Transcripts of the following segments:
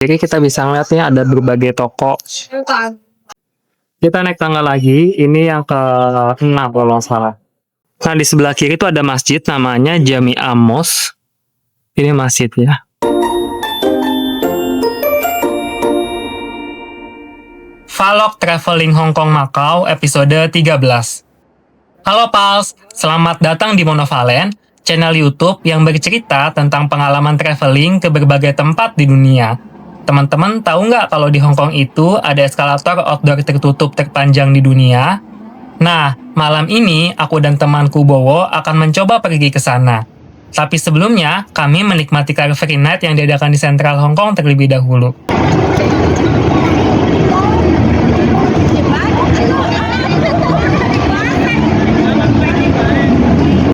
Jadi kita bisa ngeliat nih ada berbagai toko. Kita naik tangga lagi, ini yang ke-6 kalau nggak salah. Nah, di sebelah kiri itu ada masjid namanya Jami'ah Mosque. Ini masjid ya. Vlog Traveling Hong Kong Macau episode 13. Halo Pals, selamat datang di Monovalen, channel YouTube yang bercerita tentang pengalaman traveling ke berbagai tempat di dunia. Teman-teman tahu nggak kalau di Hong Kong itu ada eskalator outdoor tertutup terpanjang di dunia? Nah, malam ini aku dan temanku Bowo akan mencoba pergi ke sana. Tapi sebelumnya, kami menikmati Car Free Night yang diadakan di Sentral Hong Kong terlebih dahulu.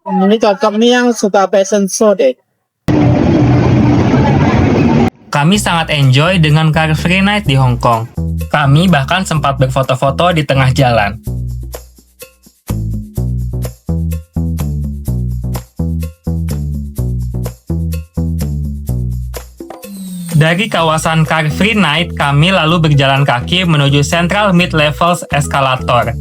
Ini cocok nih yang suka fashion show deh. Kami sangat enjoy dengan Car Free Night di Hong Kong. Kami bahkan sempat berfoto-foto di tengah jalan. Dari kawasan Car Free Night, kami lalu berjalan kaki menuju Central Mid Levels Escalator.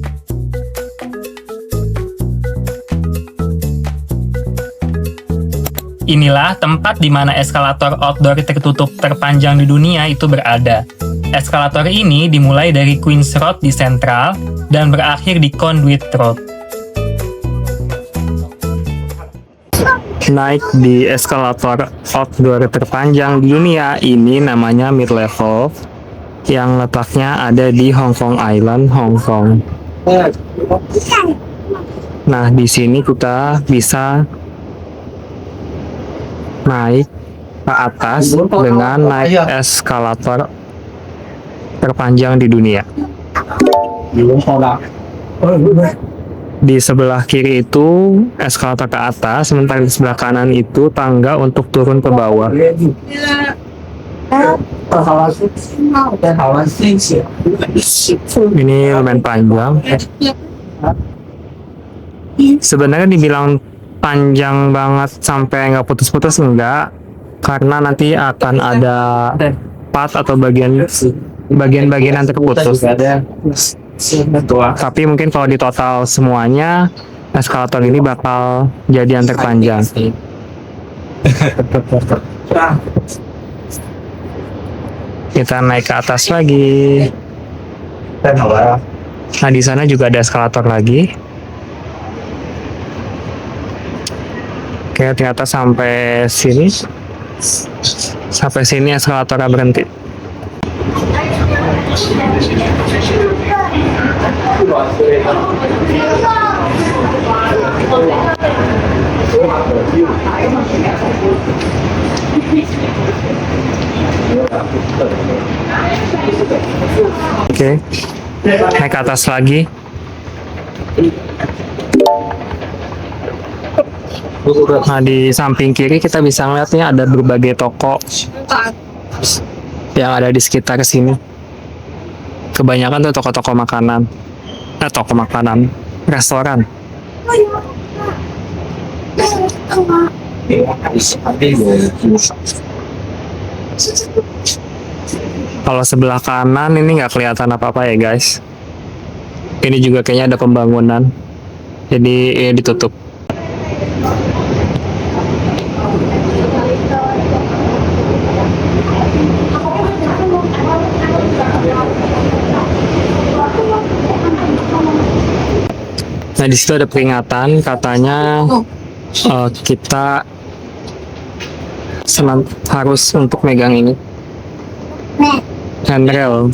Inilah tempat di mana eskalator outdoor tertutup terpanjang di dunia itu berada. Eskalator ini dimulai dari Queen's Road di Central dan berakhir di Conduit Road. Naik di eskalator outdoor terpanjang di dunia ini namanya Mid Level, yang letaknya ada di Hong Kong Island, Hong Kong. Nah, di sini kita bisa naik ke atas dengan naik eskalator terpanjang di dunia. Di sebelah kiri itu eskalator ke atas, sementara di sebelah kanan itu tangga untuk turun ke bawah. Ini lumayan panjang. Sebenarnya dibilang panjang banget sampai nggak putus-putus enggak, karena nanti akan ada part atau bagian-bagian yang terputus. Tapi mungkin kalau di total semuanya eskalator ini bakal jadi yang terpanjang. Kita naik ke atas lagi. Nah, di sana juga ada eskalator lagi. Oke, ternyata sampai sini eskalatornya berhenti. Oke, naik ke atas lagi. Nah, di samping kiri kita bisa ngeliat nih ada berbagai toko yang ada di sekitar sini. Kebanyakan tuh toko-toko makanan. Restoran. Kalau sebelah kanan ini nggak kelihatan apa-apa ya guys. Ini juga kayaknya ada pembangunan. Jadi ini ditutup. Nah, di situ ada peringatan katanya kita harus untuk megang ini handrail.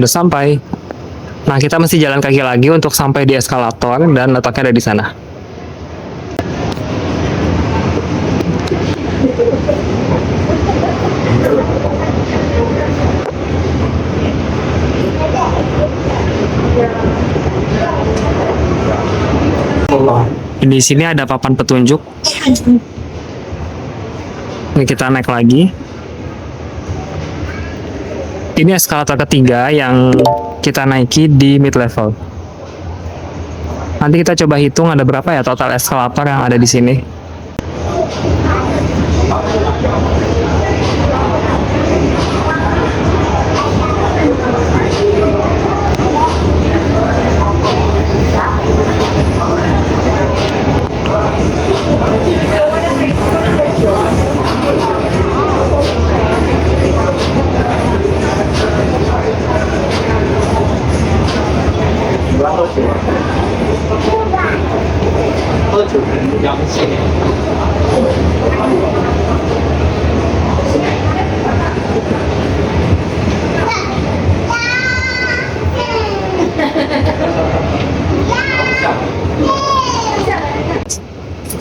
Udah sampai. Nah, kita mesti jalan kaki lagi untuk sampai di eskalator dan letaknya ada di sana. Di sini ada papan petunjuk. Ini kita naik lagi. Ini eskalator ketiga yang kita naiki di mid level. Nanti kita coba hitung ada berapa ya total eskalator yang ada di sini.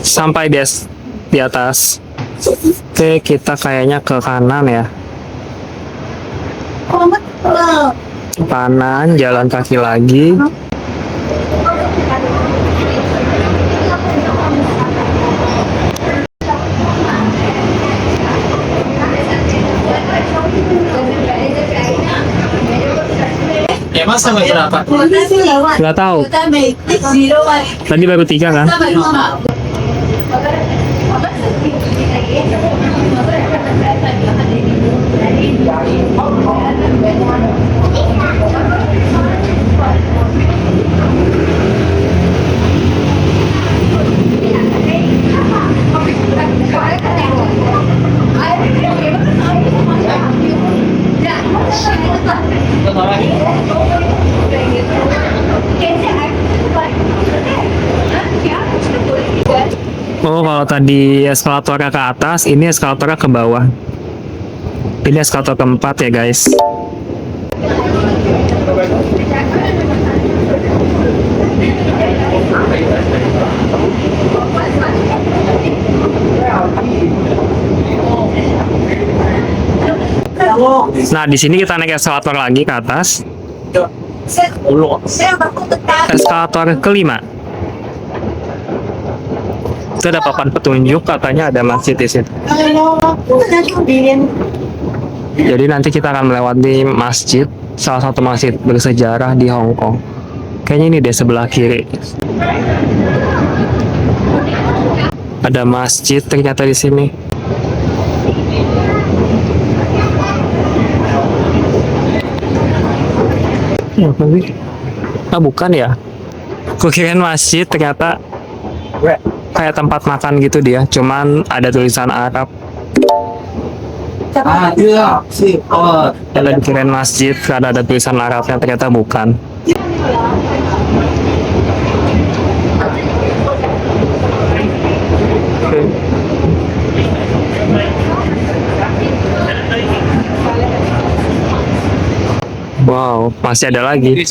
Sampai di atas. Oke, kita kayaknya ke kanan ya. Kanan, jalan kaki lagi. Emang sampai berapa? Nggak tahu. Tadi baru 3 kan? Oh, kalau tadi eskalatornya ke atas, ini eskalatornya ke bawah. Ini eskalator keempat ya guys. Nah, di sini kita naik eskalator lagi ke atas. Eskalator kelima. Itu ada papan petunjuk, katanya ada masjid di situ. Jadi nanti kita akan melewati masjid, salah satu masjid bersejarah di Hong Kong. Kayaknya ini deh sebelah kiri. Ada masjid ternyata di sini. Ah, bukan ya? Kukirain masjid, ternyata kayak tempat makan gitu dia, cuman ada tulisan Arab. Iya sih. Oh, Dan kirain masjid karena ada tulisan Arabnya, ternyata bukan. Wow, masih ada lagi.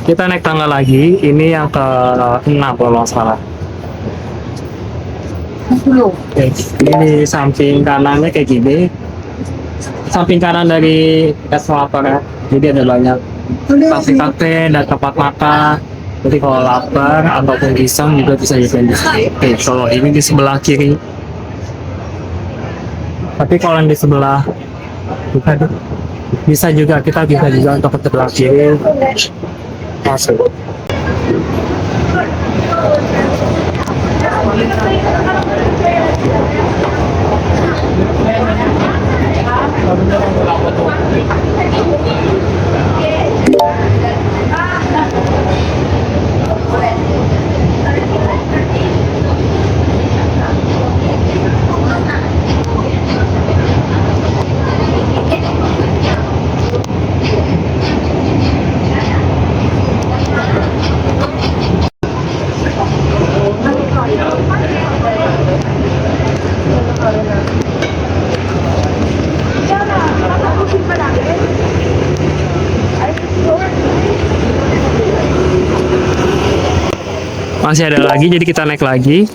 Kita naik tangga lagi. Ini yang ke-6 kalau nggak salah. Oke, ini di samping kanannya kayak gini. Samping kanan dari eskalator ya. Jadi ada banyak kafe-kafe dan tempat makan. Jadi kalau lapar ataupun iseng juga bisa jajan di sini. Oke, kalau ini di sebelah kiri. Tapi kalau yang di sebelah bisa juga, kita bisa juga untuk ke sebelah kiri masuk. Masih ada lagi, jadi kita naik lagi.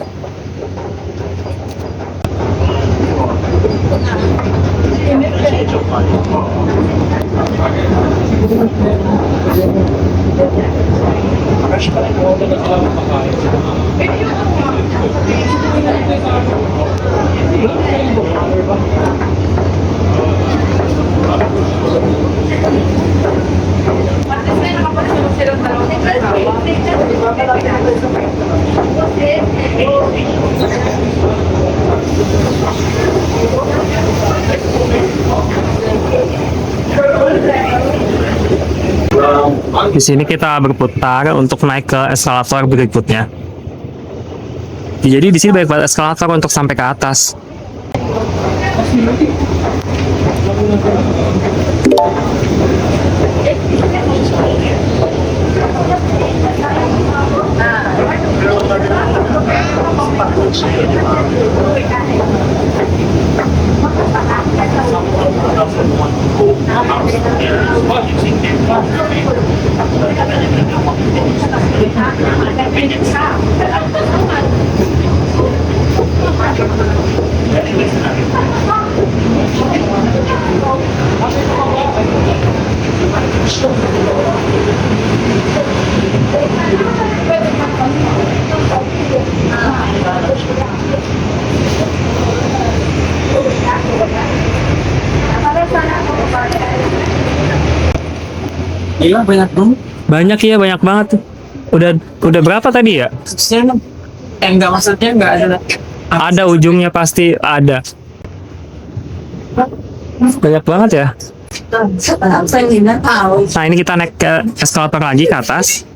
Di sini kita berputar untuk naik ke eskalator berikutnya. Jadi di sini banyak banget eskalator untuk sampai ke atas. Iya banyak dong. Banyak ya, banyak banget. Udah berapa tadi ya? Enggak, maksudnya enggak ada. Ada ujungnya, pasti ada. Banyak banget ya. Nah, ini kita naik ke eskalator lagi ke atas.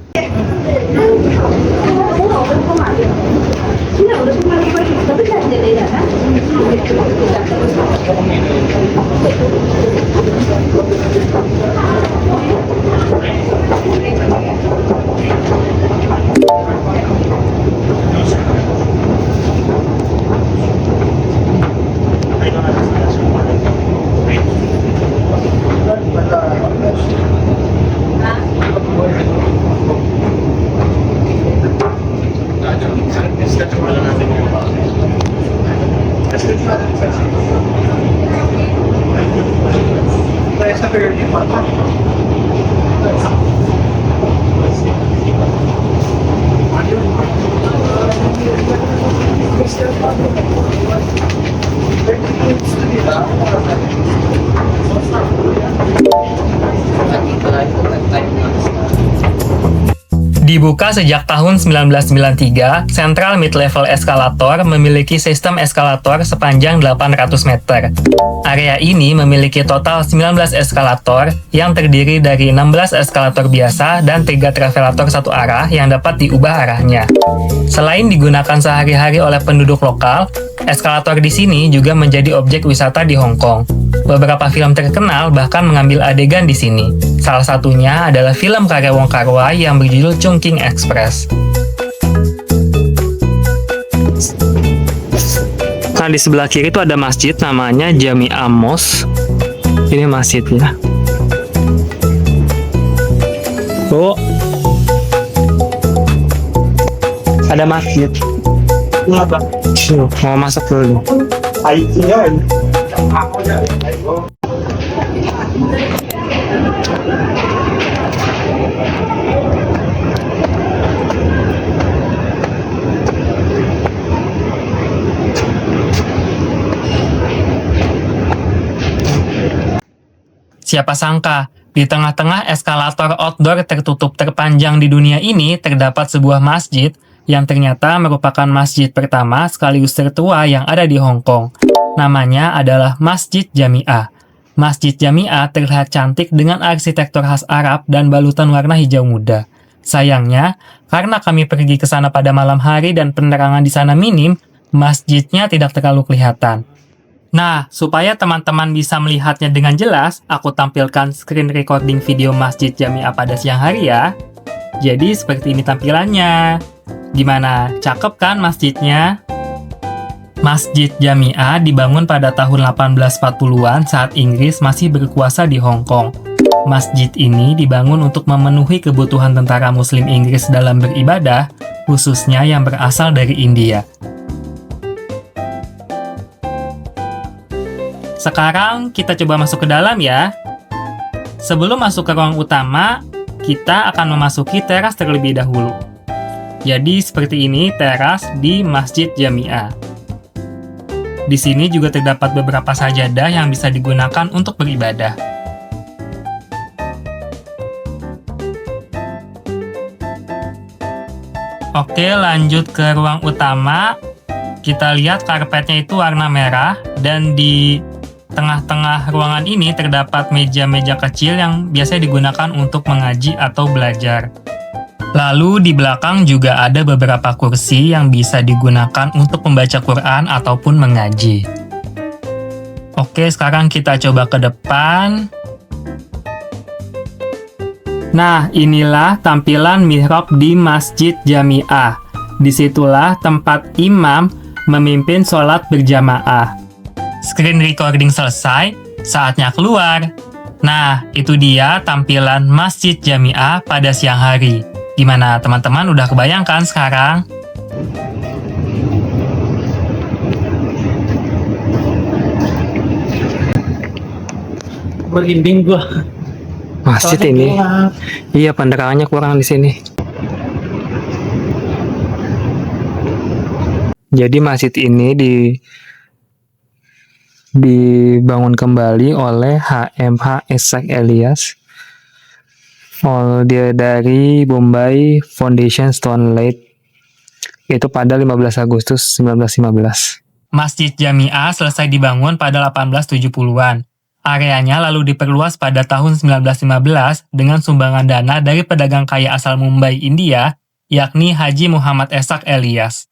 Dibuka sejak tahun 1993, Central Mid-Level Escalator memiliki sistem eskalator sepanjang 800 meter. Area ini memiliki total 19 eskalator yang terdiri dari 16 eskalator biasa dan 3 travelator satu arah yang dapat diubah arahnya. Selain digunakan sehari-hari oleh penduduk lokal, eskalator di sini juga menjadi objek wisata di Hong Kong. Beberapa film terkenal bahkan mengambil adegan di sini. Salah satunya adalah film karya Wong Kar-wai yang berjudul Chungking Express. Nah, di sebelah kiri itu ada masjid namanya Jami'ah Mosque. Ini masjidnya. Oh, ada masjid. Kenapa? Mau masuk dulu. Siapa sangka, di tengah-tengah eskalator outdoor tertutup terpanjang di dunia ini terdapat sebuah masjid yang ternyata merupakan masjid pertama sekaligus tertua yang ada di Hong Kong. Namanya adalah Masjid Jami'ah. Masjid Jami'ah terlihat cantik dengan arsitektur khas Arab dan balutan warna hijau muda. Sayangnya, karena kami pergi ke sana pada malam hari dan penerangan di sana minim, masjidnya tidak terlalu kelihatan. Nah, supaya teman-teman bisa melihatnya dengan jelas, aku tampilkan screen recording video Masjid Jami'ah pada siang hari ya. Jadi seperti ini tampilannya. Gimana? Cakep kan masjidnya? Masjid Jami'ah dibangun pada tahun 1840-an saat Inggris masih berkuasa di Hong Kong. Masjid ini dibangun untuk memenuhi kebutuhan tentara Muslim Inggris dalam beribadah, khususnya yang berasal dari India. Sekarang kita coba masuk ke dalam ya. Sebelum masuk ke ruang utama, kita akan memasuki teras terlebih dahulu. Jadi seperti ini teras di Masjid Jami'ah. Di sini juga terdapat beberapa sajadah yang bisa digunakan untuk beribadah. Oke, lanjut ke ruang utama. Kita lihat karpetnya itu warna merah, dan di tengah-tengah ruangan ini terdapat meja-meja kecil yang biasa digunakan untuk mengaji atau belajar. Lalu di belakang juga ada beberapa kursi yang bisa digunakan untuk membaca Quran ataupun mengaji. Oke, sekarang kita coba ke depan. Nah, inilah tampilan mihrab di Masjid Jami'ah. Disitulah tempat imam memimpin sholat berjamaah. Screen recording selesai, saatnya keluar. Nah, itu dia tampilan Masjid Jami'ah pada siang hari. Gimana teman-teman, udah kebayangkan sekarang? Merinding gua. Masjid Soalnya ini, gelap. iya penerangannya kurang di sini. Jadi masjid ini dibangun kembali oleh HMH Ishaq Elias. Dia dari Bombay Foundation Stone Lake. Itu pada 15 Agustus 1915. Masjid Jami'ah selesai dibangun pada 1870-an. Areanya lalu diperluas pada tahun 1915 dengan sumbangan dana dari pedagang kaya asal Mumbai, India, yakni Haji Muhammad Ishaq Elias.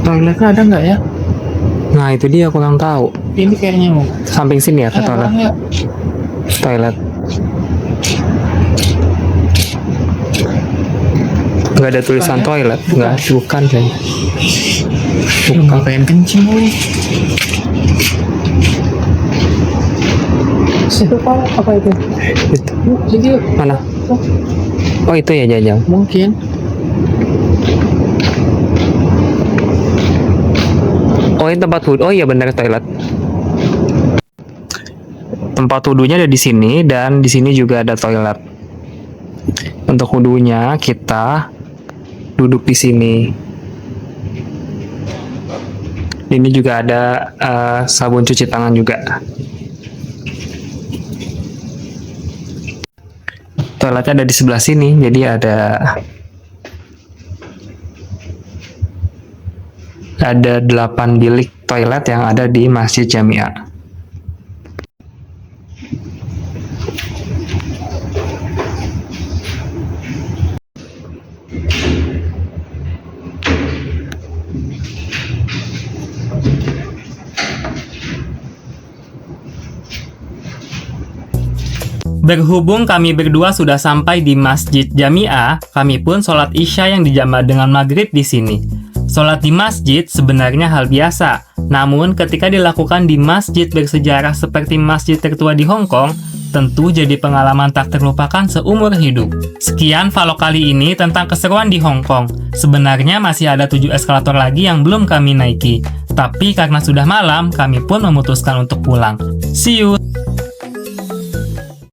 Toiletnya ada nggak ya? Nah itu dia kurang tahu. Ini kayaknya mau. Samping sini ya ke toilet. Ya. Toilet. Nggak ada tulisan toilet. Nggak, bukan kayaknya. Bukan pengen kencing nih. Situ apa itu? Itu. Jadi Mana? Oh itu ya Jajang. mungkin. Oh ini tempat wudhu. Oh iya benar toilet. Tempat wudhunya ada di sini dan di sini juga ada toilet. Untuk wudhunya kita duduk di sini. Ini juga ada sabun cuci tangan juga. Toiletnya ada di sebelah sini, jadi ada 8 bilik toilet yang ada di Masjid Jami'ah. Berhubung kami berdua sudah sampai di Masjid Jami'ah, kami pun sholat Isya yang dijamah dengan maghrib di sini. Sholat di masjid sebenarnya hal biasa, namun ketika dilakukan di masjid bersejarah seperti masjid tertua di Hong Kong, tentu jadi pengalaman tak terlupakan seumur hidup. Sekian vlog kali ini tentang keseruan di Hong Kong. Sebenarnya masih ada 7 eskalator lagi yang belum kami naiki, tapi karena sudah malam, kami pun memutuskan untuk pulang. See you!